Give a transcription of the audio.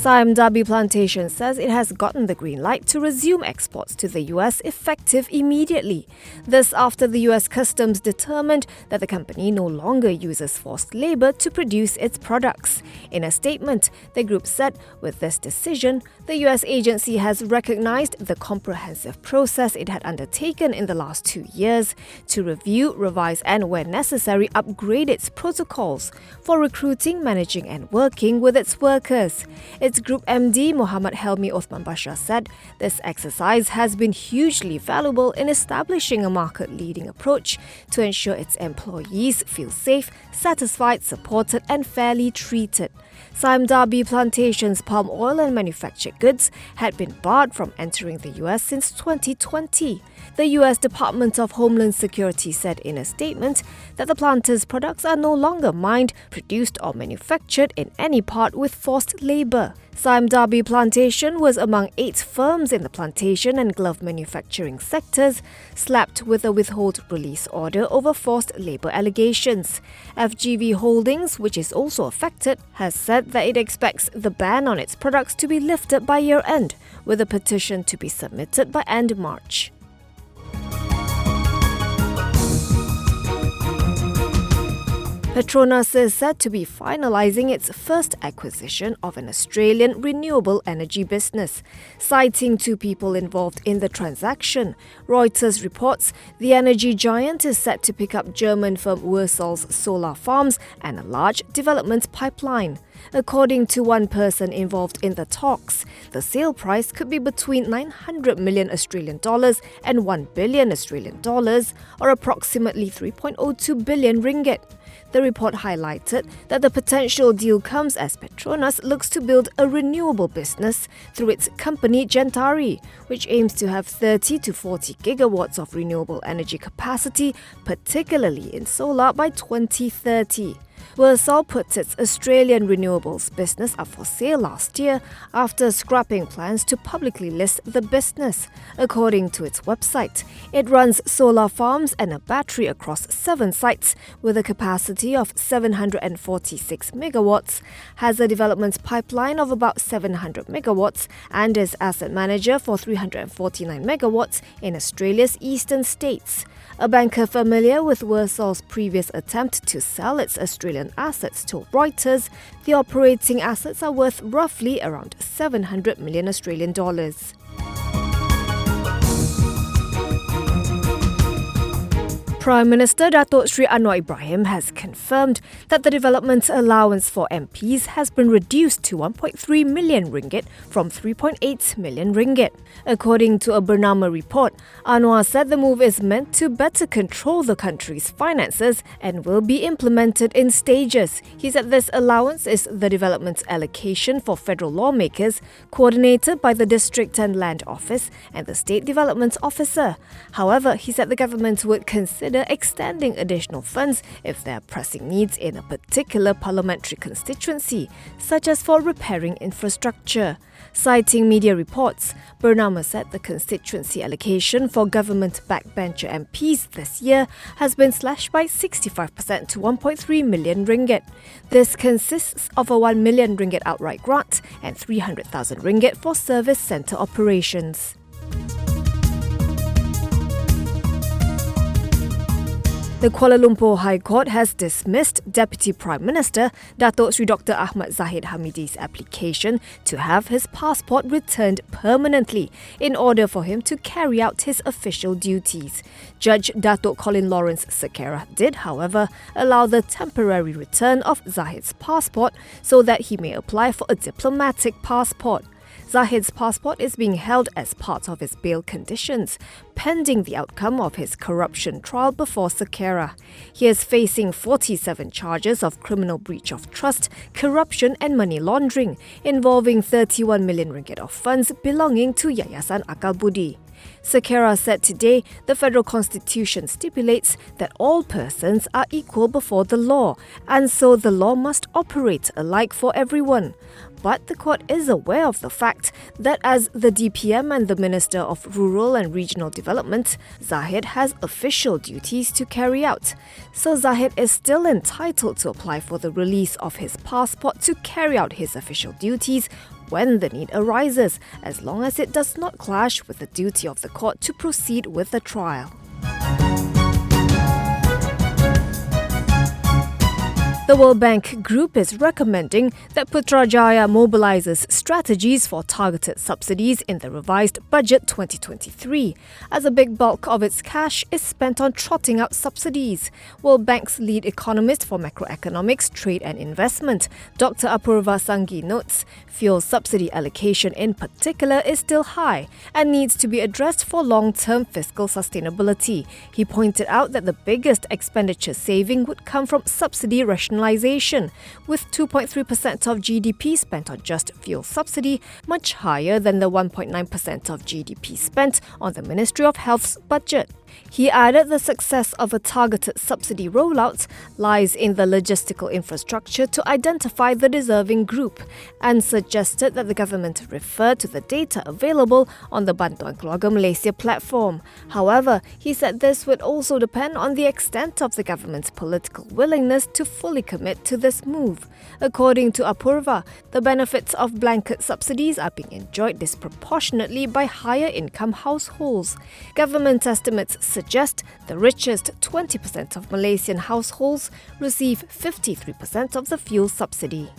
Sime Darby Plantation says it has gotten the green light to resume exports to the US effective immediately. This after the US Customs determined that the company no longer uses forced labour to produce its products. In a statement, the group said, with this decision, the US agency has recognised the comprehensive process it had undertaken in the last 2 years to review, revise and, where necessary, upgrade its protocols for recruiting, managing and working with its workers. Its Group MD Muhammad Helmi Othman Bashar said this exercise has been hugely valuable in establishing a market-leading approach to ensure its employees feel safe, satisfied, supported and fairly treated. Sime Darby Plantation's palm oil and manufactured goods had been barred from entering the US since 2020. The US Department of Homeland Security said in a statement that the planter's products are no longer mined, produced or manufactured in any part with forced labour. Sime Darby Plantation was among 8 firms in the plantation and glove manufacturing sectors slapped with a withhold release order over forced labour allegations. FGV Holdings, which is also affected, has said that it expects the ban on its products to be lifted by year-end, with a petition to be submitted by end March. Petronas is said to be finalising its first acquisition of an Australian renewable energy business, citing 2 people involved in the transaction. Reuters reports the energy giant is set to pick up German firm Ursol's solar farms and a large development pipeline. According to one person involved in the talks, the sale price could be between 900 million Australian dollars and 1 billion Australian dollars, or approximately 3.02 billion ringgit. The report highlighted that the potential deal comes as Petronas looks to build a renewable business through its company Gentari, which aims to have 30 to 40 gigawatts of renewable energy capacity, particularly in solar, by 2030. Ursol put its Australian renewables business up for sale last year after scrapping plans to publicly list the business. According to its website, it runs solar farms and a battery across 7 sites with a capacity of 746 megawatts, has a development pipeline of about 700 megawatts and is asset manager for 349 megawatts in Australia's eastern states. A banker familiar with Ursol's previous attempt to sell its Australian assets told Reuters the operating assets are worth roughly around 700 million Australian dollars. Prime Minister Datuk Sri Anwar Ibrahim has confirmed that the development allowance for MPs has been reduced to 1.3 million ringgit from 3.8 million ringgit. According to a Bernama report, Anwar said the move is meant to better control the country's finances and will be implemented in stages. He said this allowance is the development allocation for federal lawmakers, coordinated by the District and Land Office and the State Development Officer. However, he said the government would consider extending additional funds if there are pressing needs in a particular parliamentary constituency, such as for repairing infrastructure. Citing media reports, Bernama said the constituency allocation for government backbencher MPs this year has been slashed by 65% to 1.3 million ringgit. This consists of a 1 million ringgit outright grant and 300,000 ringgit for service centre operations. The Kuala Lumpur High Court has dismissed Deputy Prime Minister Datuk Sri Dr. Ahmad Zahid Hamidi's application to have his passport returned permanently in order for him to carry out his official duties. Judge Datuk Colin Lawrence Sekera did, however, allow the temporary return of Zahid's passport so that he may apply for a diplomatic passport. Zahid's passport is being held as part of his bail conditions, pending the outcome of his corruption trial before Sekera. He is facing 47 charges of criminal breach of trust, corruption and money laundering, involving 31 million ringgit of funds belonging to Yayasan Akal Budi. Sekera said today the federal constitution stipulates that all persons are equal before the law, and so the law must operate alike for everyone. But the court is aware of the fact that as the DPM and the Minister of Rural and Regional Development, Zahid has official duties to carry out. So Zahid is still entitled to apply for the release of his passport to carry out his official duties when the need arises, as long as it does not clash with the duty of the court to proceed with the trial. The World Bank Group is recommending that Putrajaya mobilises strategies for targeted subsidies in the revised Budget 2023, as a big bulk of its cash is spent on trotting out subsidies. World Bank's lead economist for macroeconomics, trade and investment, Dr. Apurva Sanghi notes, fuel subsidy allocation in particular is still high and needs to be addressed for long-term fiscal sustainability. He pointed out that the biggest expenditure saving would come from subsidy rationalisation, with 2.3% of GDP spent on just fuel subsidy, much higher than the 1.9% of GDP spent on the Ministry of Health's budget. He added the success of a targeted subsidy rollout lies in the logistical infrastructure to identify the deserving group, and suggested that the government refer to the data available on the Bantuan Keluarga Malaysia platform. However, he said this would also depend on the extent of the government's political willingness to fully commit to this move. According to Apurva, the benefits of blanket subsidies are being enjoyed disproportionately by higher income households. Government estimates suggest the richest 20% of Malaysian households receive 53% of the fuel subsidy.